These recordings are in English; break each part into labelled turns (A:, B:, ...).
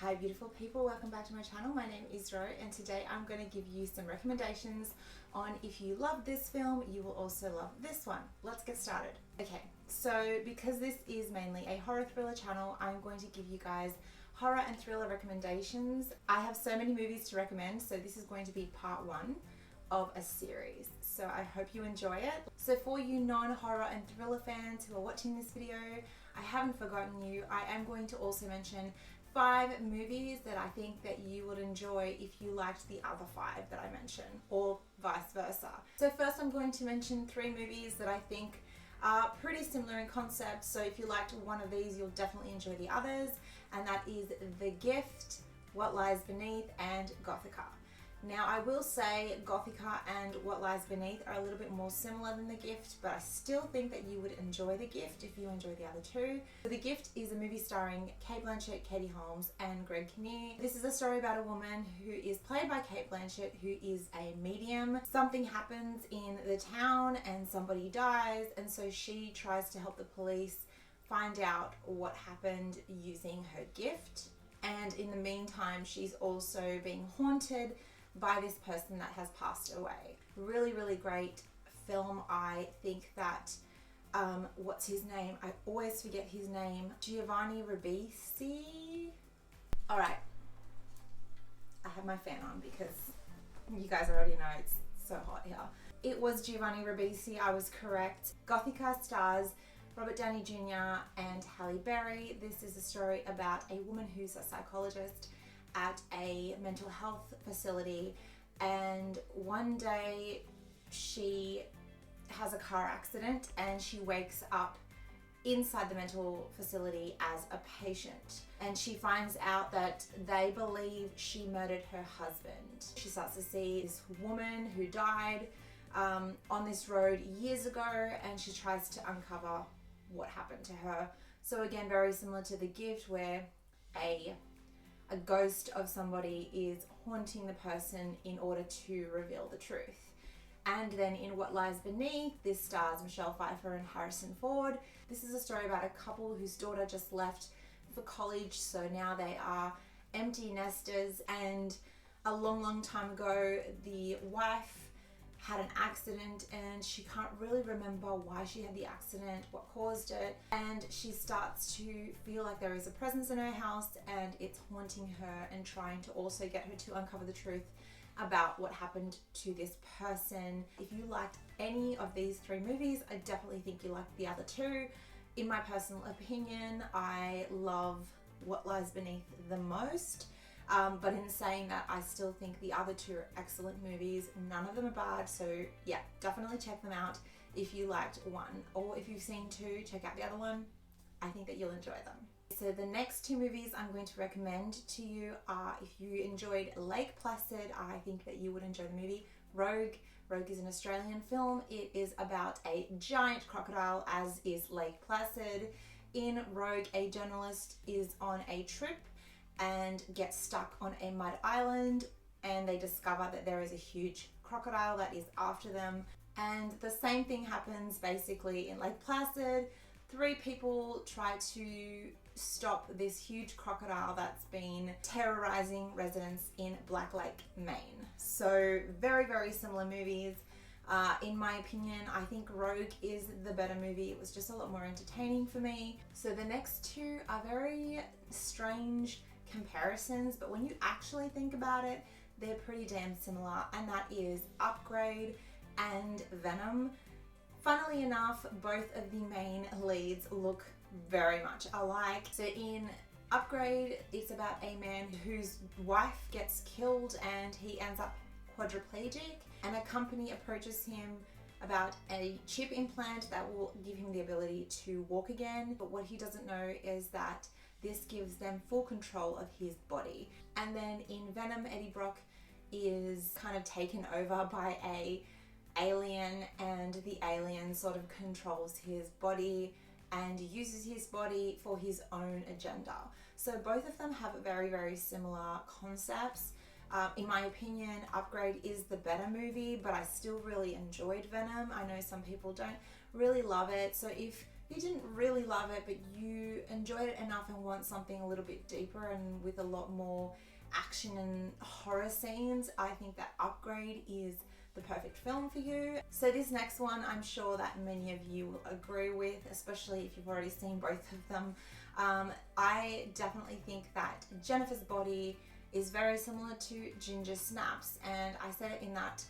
A: Hi beautiful people, welcome back to my channel. My name is Ro and today I'm going to give you some recommendations on if you love this film, you will also love this one. Let's get started. Okay, so because this is mainly a horror thriller channel, I'm going to give you guys horror and thriller recommendations. I have so many movies to recommend, so this is going to be part one of a series. So I hope you enjoy it. So for you non-horror and thriller fans who are watching this video, I haven't forgotten you. I am going to also mention 5 movies that I think that you would enjoy if you liked the other 5 that I mentioned, or vice versa. So first I'm going to mention 3 movies that I think are pretty similar in concept, so if you liked one of these you'll definitely enjoy the others, and that is The Gift, What Lies Beneath and Gothica. Now I will say Gothica and What Lies Beneath are a little bit more similar than The Gift, but I still think that you would enjoy The Gift if you enjoy the other two. So The Gift is a movie starring Cate Blanchett, Katie Holmes and Greg Kinnear. This is a story about a woman who is played by Cate Blanchett, who is a medium. Something happens in the town and somebody dies, and so she tries to help the police find out what happened using her gift. And in the meantime, she's also being haunted by this person that has passed away. Really, really great film. I think that, what's his name? I always forget his name. Giovanni Ribisi. All right. I have my fan on because you guys already know it's so hot here. It was Giovanni Ribisi, I was correct. Gothica stars Robert Downey Jr. and Halle Berry. This is a story about a woman who's a psychologist at a mental health facility, and one day she has a car accident and she wakes up inside the mental facility as a patient, and she finds out that they believe she murdered her husband. She starts to see this woman who died on this road years ago, and she tries to uncover what happened to her. So again, very similar to The Gift, where a ghost of somebody is haunting the person in order to reveal the truth. And then in What Lies Beneath, this stars Michelle Pfeiffer and Harrison Ford. This is a story about a couple whose daughter just left for college, so now they are empty nesters, and a long time ago the wife had an accident and she can't really remember why she had the accident, what caused it, and she starts to feel like there is a presence in her house and it's haunting her and trying to also get her to uncover the truth about what happened to this person. If you liked any of these 3 movies, I definitely think you liked the other 2. In my personal opinion, I love What Lies Beneath the most. But in saying that, I still think the other 2 are excellent movies. None of them are bad, so yeah, definitely check them out if you liked one, or if you've seen 2, check out the other one. I think that you'll enjoy them. So the next 2 movies I'm going to recommend to you are, if you enjoyed Lake Placid, I think that you would enjoy the movie Rogue. Rogue is an Australian film. It is about a giant crocodile, as is Lake Placid. In Rogue, a journalist is on a trip and get stuck on a mud island, and they discover that there is a huge crocodile that is after them. And the same thing happens basically in Lake Placid. 3 people try to stop this huge crocodile that's been terrorizing residents in Black Lake, Maine. So very similar movies. In my opinion, I think Rogue is the better movie. It was just a lot more entertaining for me. So the next 2 are very strange comparisons, but when you actually think about it, they're pretty damn similar, and that is Upgrade and Venom. Funnily enough, both of the main leads look very much alike. So in Upgrade, it's about a man whose wife gets killed and he ends up quadriplegic, and a company approaches him about a chip implant that will give him the ability to walk again. But what he doesn't know is that this gives them full control of his body. And then in Venom, Eddie Brock is kind of taken over by a alien, and the alien sort of controls his body and uses his body for his own agenda. So both of them have very similar concepts. In my opinion, Upgrade is the better movie, but I still really enjoyed Venom. I know some people don't really love it, so if you didn't really love it, but you enjoyed it enough and want something a little bit deeper and with a lot more action and horror scenes, I think that Upgrade is the perfect film for you. So this next one, I'm sure that many of you will agree with, especially if you've already seen both of them. I definitely think that Jennifer's Body is very similar to Ginger Snaps, and I said it in that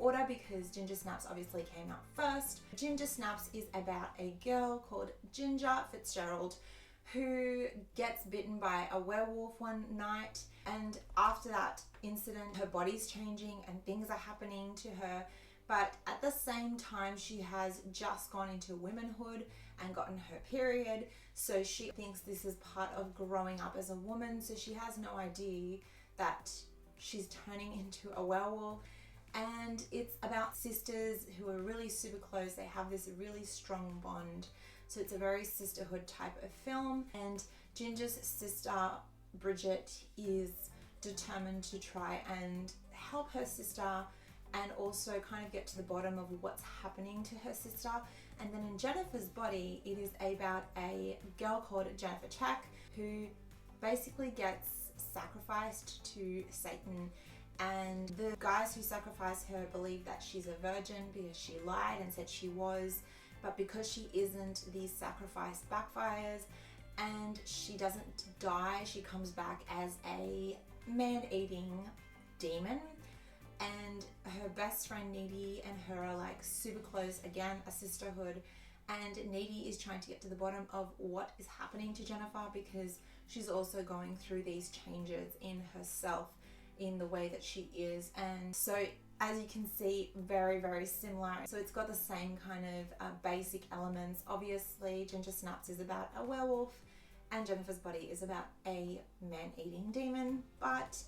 A: order because Ginger Snaps obviously came out first. Ginger Snaps is about a girl called Ginger Fitzgerald who gets bitten by a werewolf one night, and after that incident her body's changing and things are happening to her, but at the same time she has just gone into womanhood and gotten her period, so she thinks this is part of growing up as a woman, so she has no idea that she's turning into a werewolf. And it's about sisters who are really super close. They have this really strong bond, so it's a very sisterhood type of film. And Ginger's sister Bridget is determined to try and help her sister and also kind of get to the bottom of what's happening to her sister. And then in Jennifer's Body, it is about a girl called Jennifer Check who basically gets sacrificed to Satan, and the guys who sacrifice her believe that she's a virgin because she lied and said she was, but because she isn't, the sacrifice backfires and she doesn't die. She comes back as a man-eating demon, and her best friend Needy and her are like super close, again a sisterhood, and Needy is trying to get to the bottom of what is happening to Jennifer because she's also going through these changes in herself, in the way that she is. And so as you can see, very, very similar. So it's got the same kind of basic elements. Obviously Ginger Snaps is about a werewolf and Jennifer's Body is about a man-eating demon, but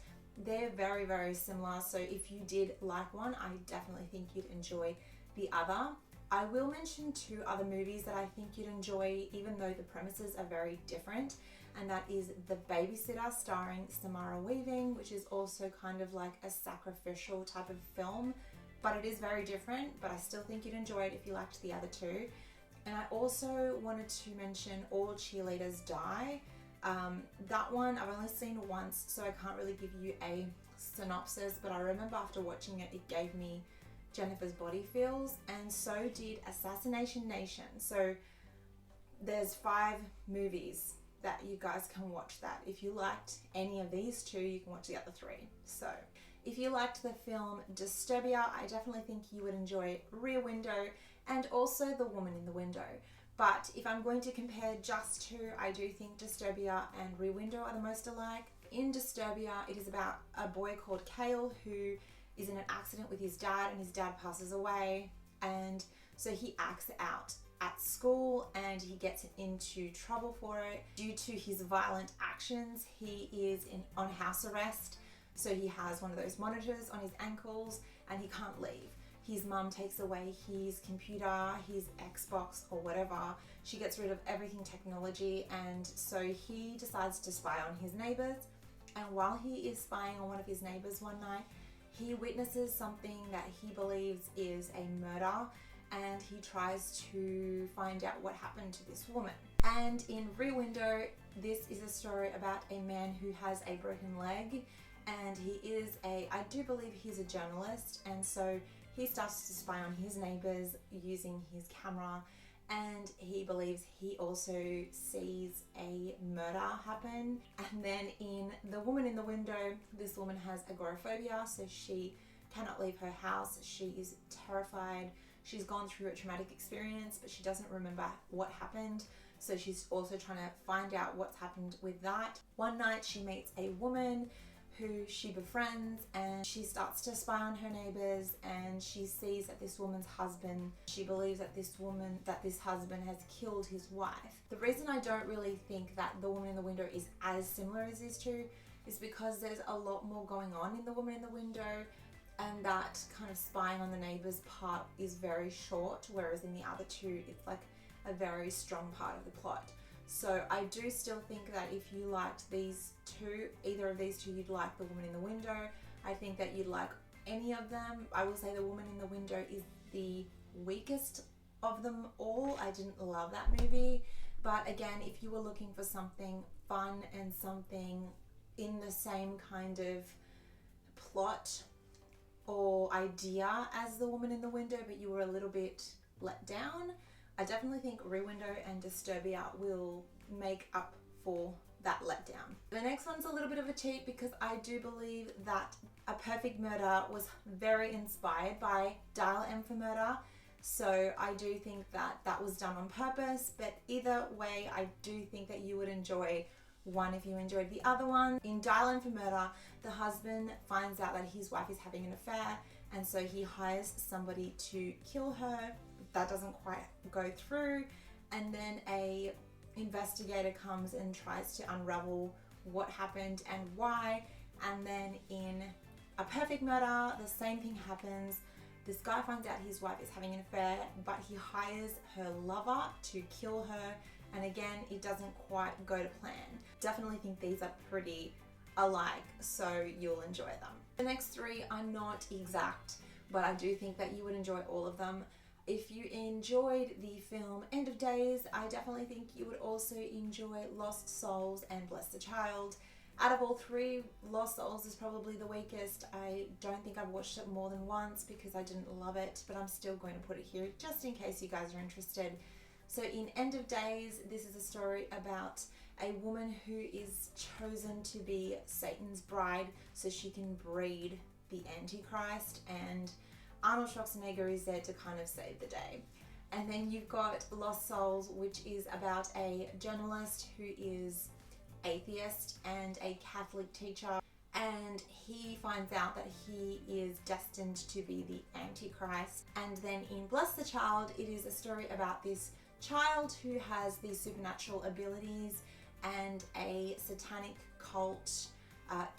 A: they're very, very similar. So if you did like one, I definitely think you'd enjoy the other. I will mention two other movies that I think you'd enjoy, even though the premises are very different, and that is The Babysitter starring Samara Weaving, which is also kind of like a sacrificial type of film, but it is very different, but I still think you'd enjoy it if you liked the other two. And I also wanted to mention All Cheerleaders Die. That one I've only seen once, so I can't really give you a synopsis, but I remember after watching it, it gave me Jennifer's Body feels, and so did Assassination Nation. So there's 5 movies that you guys can watch that. If you liked any of these two, you can watch the other 3. So if you liked the film Disturbia, I definitely think you would enjoy Rear Window and also The Woman in the Window. But if I'm going to compare just two, I do think Disturbia and Rear Window are the most alike. In Disturbia, it is about a boy called Cale who is in an accident with his dad, and his dad passes away, and so he acts out at school and he gets into trouble for it. Due to his violent actions, he is on house arrest, so he has one of those monitors on his ankles and he can't leave. His mum takes away his computer, his Xbox or whatever. She gets rid of everything technology, and so he decides to spy on his neighbors. And while he is spying on one of his neighbors one night, he witnesses something that he believes is a murder, and he tries to find out what happened to this woman. And in Rear Window, this is a story about a man who has a broken leg, and he is I do believe he's a journalist, and so he starts to spy on his neighbors using his camera, and he believes he also sees a murder happen. And then in The Woman in the Window, this woman has agoraphobia, so she cannot leave her house. She is terrified. She's gone through a traumatic experience, but she doesn't remember what happened. So she's also trying to find out what's happened with that. One night she meets a woman who she befriends, and she starts to spy on her neighbors, and she sees that this woman's husband, she believes that this husband has killed his wife. The reason I don't really think that The Woman in the Window is as similar as these two is because there's a lot more going on in The Woman in the Window, and that kind of spying on the neighbors part is very short, whereas in the other two it's like a very strong part of the plot. So I do still think that if you liked these two, either of these two, you'd like The Woman in the Window. I think that you'd like any of them. I will say The Woman in the Window is the weakest of them all, I didn't love that movie. But again, if you were looking for something fun and something in the same kind of plot or idea as The Woman in the Window, but you were a little bit let down, I definitely think Rear Window and Disturbia will make up for that letdown. The next one's a little bit of a cheat because I do believe that A Perfect Murder was very inspired by Dial M for Murder. So I do think that that was done on purpose, but either way, I do think that you would enjoy one if you enjoyed the other one. In Dial M for Murder, the husband finds out that his wife is having an affair, and so he hires somebody to kill her. That doesn't quite go through, and then a investigator comes and tries to unravel what happened and why. And then in A Perfect Murder, the same thing happens. This guy finds out his wife is having an affair, but he hires her lover to kill her, and again, it doesn't quite go to plan. Definitely think these are pretty alike, so you'll enjoy them. The next three are not exact, but I do think that you would enjoy all of them. If you enjoyed the film End of Days, I definitely think you would also enjoy Lost Souls and Bless the Child. Out of all three, Lost Souls is probably the weakest. I don't think I've watched it more than once because I didn't love it, but I'm still going to put it here just in case you guys are interested. So in End of Days, this is a story about a woman who is chosen to be Satan's bride so she can breed the Antichrist, and Arnold Schwarzenegger is there to kind of save the day. And then you've got Lost Souls, which is about a journalist who is atheist and a Catholic teacher, and he finds out that he is destined to be the Antichrist. And then in Bless the Child, it is a story about this child who has these supernatural abilities, and a satanic cult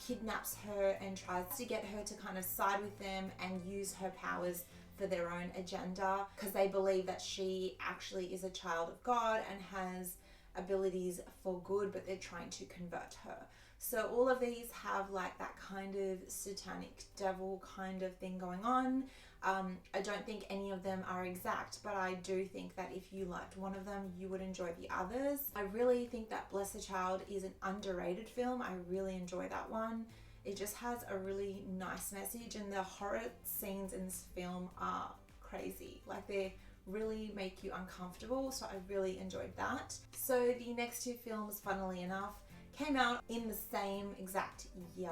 A: kidnaps her and tries to get her to kind of side with them and use her powers for their own agenda, because they believe that she actually is a child of God and has abilities for good, but they're trying to convert her. So all of these have like that kind of satanic devil kind of thing going on. I don't think any of them are exact, but I do think that if you liked one of them, you would enjoy the others. I really think that Bless the Child is an underrated film. I really enjoy that one. It just has a really nice message, and the horror scenes in this film are crazy. Like, they really make you uncomfortable, so I really enjoyed that. So the next two films, funnily enough, came out in the same exact year,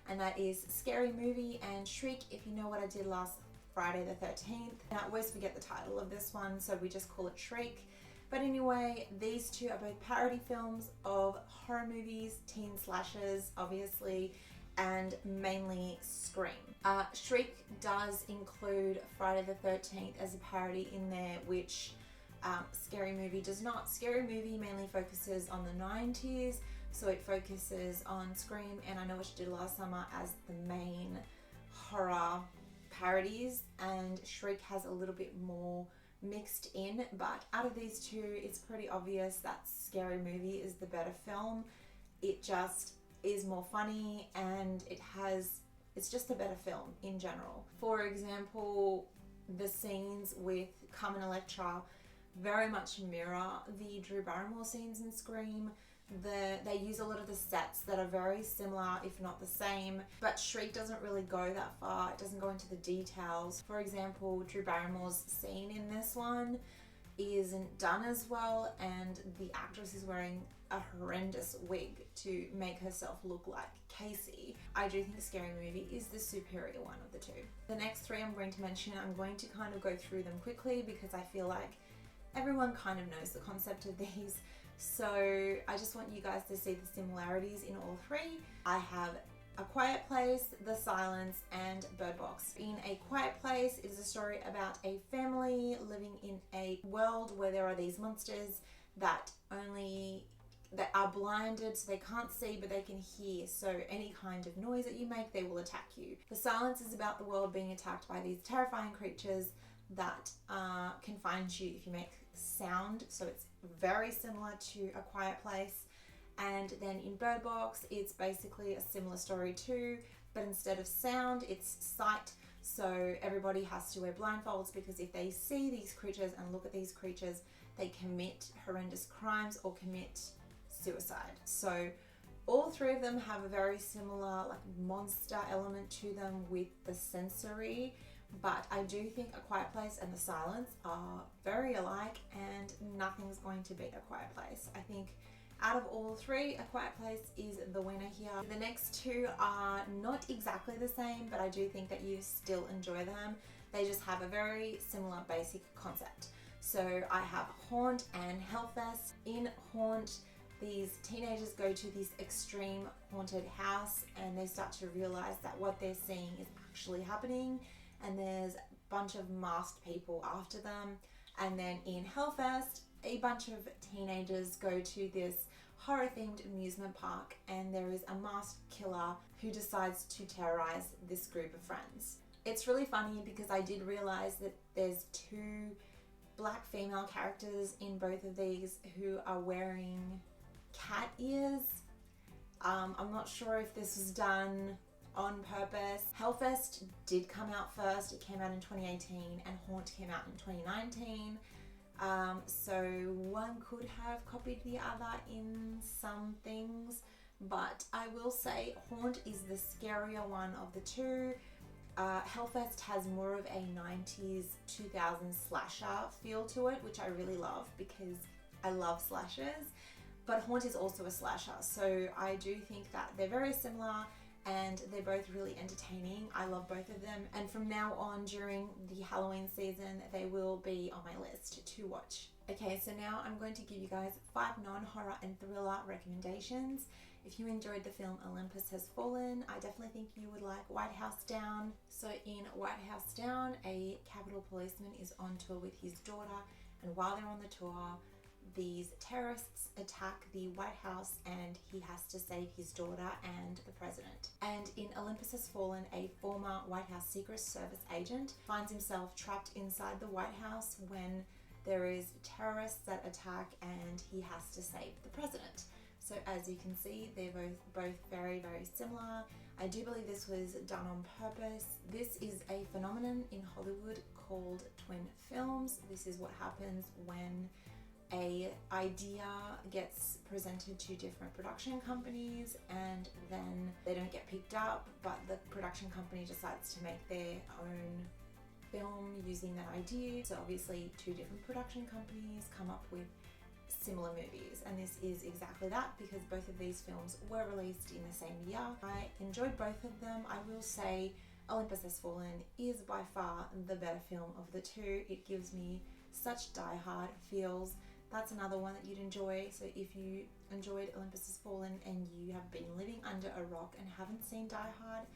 A: and that is Scary Movie and Shriek, if you know what I did last Friday the 13th. And I always forget the title of this one, so we just call it Shriek. But anyway, these two are both parody films of horror movies, teen slashers, obviously, and mainly Scream. Shriek does include Friday the 13th as a parody in there, which Scary Movie does not. Scary Movie mainly focuses on the 90s, so it focuses on Scream and I Know What You Did Last Summer as the main horror parodies, and Shriek has a little bit more mixed in, but out of these two, it's pretty obvious that Scary Movie is the better film. It just is more funny, and it's just a better film in general. For example, the scenes with Carmen Electra very much mirror the Drew Barrymore scenes in Scream. They use a lot of the sets that are very similar, if not the same, but Shriek doesn't really go that far. It doesn't go into the details. For example, Drew Barrymore's scene in this one isn't done as well, and the actress is wearing a horrendous wig to make herself look like Casey. I do think Scary Movie is the superior one of the two. The next three I'm going to mention, I'm going to kind of go through them quickly because I feel like everyone kind of knows the concept of these. So I just want you guys to see the similarities in all three. I have A Quiet Place, The Silence, and Bird Box. In A Quiet Place, it is a story about a family living in a world where there are these monsters that are blinded, so they can't see but they can hear, so any kind of noise that you make, they will attack you. The Silence is about the world being attacked by these terrifying creatures that can find you if you make sound, so it's very similar to A Quiet Place. And then in Bird Box, it's basically a similar story too, but instead of sound, it's sight. So everybody has to wear blindfolds because if they see these creatures and look at these creatures, they commit horrendous crimes or commit suicide. So all three of them have a very similar like monster element to them with the sensory, but I do think A Quiet Place and The Silence are very alike, and nothing's going to beat A Quiet Place. I think out of all three, A Quiet Place is the winner here. The next two are not exactly the same, but I do think that you still enjoy them. They just have a very similar basic concept. So I have Haunt and Hellfest. In Haunt, these teenagers go to this extreme haunted house and they start to realize that what they're seeing is actually happening, and there's a bunch of masked people after them. And then in Hellfest, a bunch of teenagers go to this horror-themed amusement park and there is a masked killer who decides to terrorize this group of friends. It's really funny because I did realize that there's two black female characters in both of these who are wearing cat ears. I'm not sure if this was done on purpose. Hellfest did come out first. It came out in 2018 and Haunt came out in 2019. So one could have copied the other in some things, but I will say Haunt is the scarier one of the two. Hellfest has more of a 90s 2000s slasher feel to it, which I really love because I love slashers, but Haunt is also a slasher, so I do think that they're very similar and they're both really entertaining. I love both of them, and from now on during the Halloween season they will be on my list to watch. Okay, so now I'm going to give you guys 5 non-horror and thriller recommendations. If you enjoyed the film Olympus Has Fallen, I definitely think you would like White House Down. So in White House Down, a Capitol policeman is on tour with his daughter, and while they're on the tour, these terrorists attack the White House and he has to save his daughter and the president. And in Olympus Has Fallen, a former White House Secret Service agent finds himself trapped inside the White House when there is terrorists that attack and he has to save the president. So as you can see, they're both very, very similar. I do believe this was done on purpose. This is a phenomenon in Hollywood called twin films. This is what happens when a idea gets presented to different production companies and then they don't get picked up, but the production company decides to make their own film using that idea. So obviously two different production companies come up with similar movies, and this is exactly that because both of these films were released in the same year. I enjoyed both of them. I will say Olympus Has Fallen is by far the better film of the two. It gives me such die-hard feels. That's another one that you'd enjoy. So if you enjoyed Olympus Has Fallen and you have been living under a rock and haven't seen Die Hard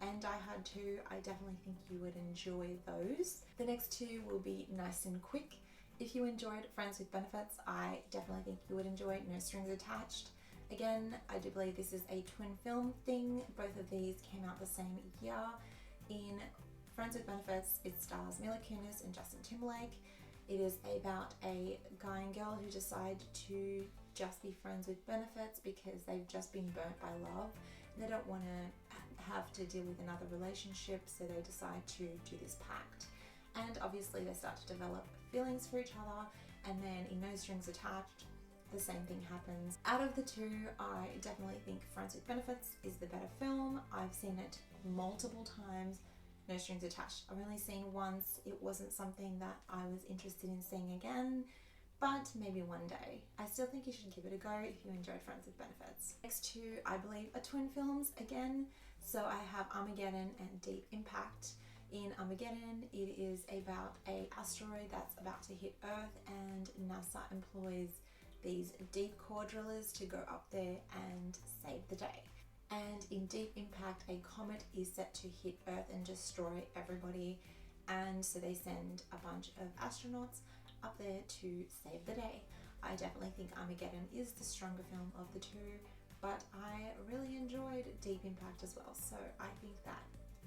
A: and Die Hard 2, I definitely think you would enjoy those. The next two will be nice and quick. If you enjoyed Friends with Benefits, I definitely think you would enjoy No Strings Attached. Again, I do believe this is a twin film thing. Both of these came out the same year. In Friends with Benefits, it stars Mila Kunis and Justin Timberlake. It is about a guy and girl who decide to just be friends with benefits because they've just been burnt by love. They don't want to have to deal with another relationship, so they decide to do this pact. And obviously they start to develop feelings for each other, and then in No Strings Attached, the same thing happens. Out of the two, I definitely think Friends with Benefits is the better film. I've seen it multiple times. No Strings Attached I've only seen once. It wasn't something that I was interested in seeing again, but maybe one day. I still think you should give it a go if you enjoyed Friends with Benefits. Next two, I believe, are twin films again. So I have Armageddon and Deep Impact. In Armageddon, it is about an asteroid that's about to hit Earth, and NASA employs these deep core drillers to go up there and save the day. And in Deep Impact, a comet is set to hit Earth and destroy everybody, and so they send a bunch of astronauts up there to save the day. I definitely think Armageddon is the stronger film of the two, but I really enjoyed Deep Impact as well, so I think that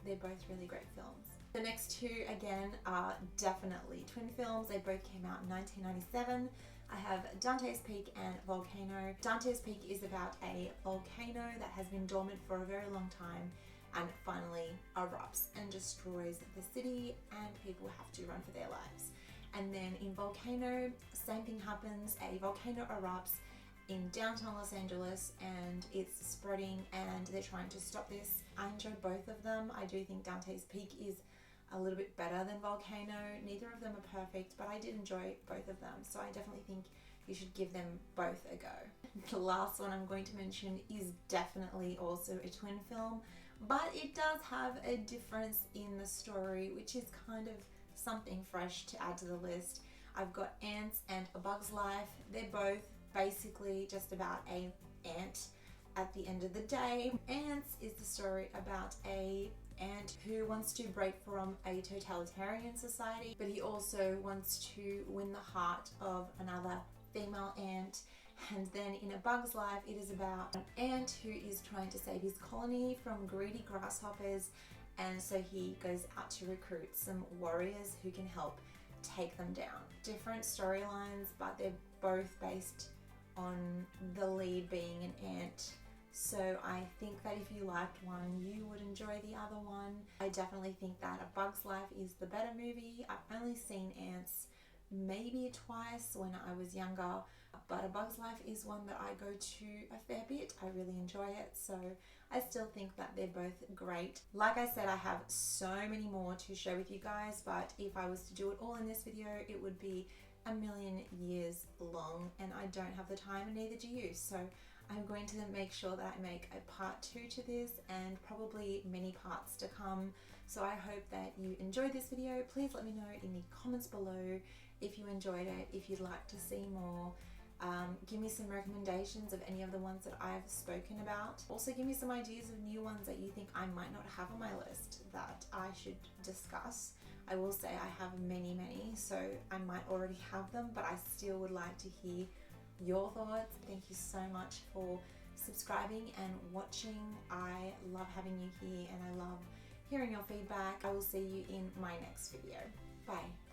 A: they're both really great films. The next two, again, are definitely twin films. They both came out in 1997. I have Dante's Peak and Volcano. Dante's Peak is about a volcano that has been dormant for a very long time, and finally erupts and destroys the city, and people have to run for their lives. And then in Volcano, same thing happens. A volcano erupts in downtown Los Angeles and it's spreading, and they're trying to stop this. I enjoyed both of them. I do think Dante's Peak is a little bit better than Volcano. Neither of them are perfect, but I did enjoy both of them, so I definitely think you should give them both a go. The last one I'm going to mention is definitely also a twin film, but it does have a difference in the story, which is kind of something fresh to add to the list. I've got Ants and A Bug's Life. They're both basically just about a ant at the end of the day. Ants is the story about a ant who wants to break from a totalitarian society, but he also wants to win the heart of another female ant. And then in A Bug's Life, it is about an ant who is trying to save his colony from greedy grasshoppers, and so he goes out to recruit some warriors who can help take them down. Different storylines, but they're both based on the lead being an ant. So I think that if you liked one, you would enjoy the other one. I definitely think that A Bug's Life is the better movie. I've only seen Ants maybe twice when I was younger, but A Bug's Life is one that I go to a fair bit. I really enjoy it, so I still think that they're both great. Like I said, I have so many more to share with you guys, but if I was to do it all in this video, it would be a million years long, and I don't have the time, and neither do you. So I'm going to make sure that I make a part 2 to this, and probably many parts to come. So I hope that you enjoyed this video. Please let me know in the comments below if you enjoyed it, if you'd like to see more. Give me some recommendations of any of the ones that I've spoken about. Also give me some ideas of new ones that you think I might not have on my list that I should discuss. I will say I have many, so I might already have them, but I still would like to hear your thoughts. Thank you so much for subscribing and watching. I love having you here, and I love hearing your feedback. I will see you in my next video. Bye.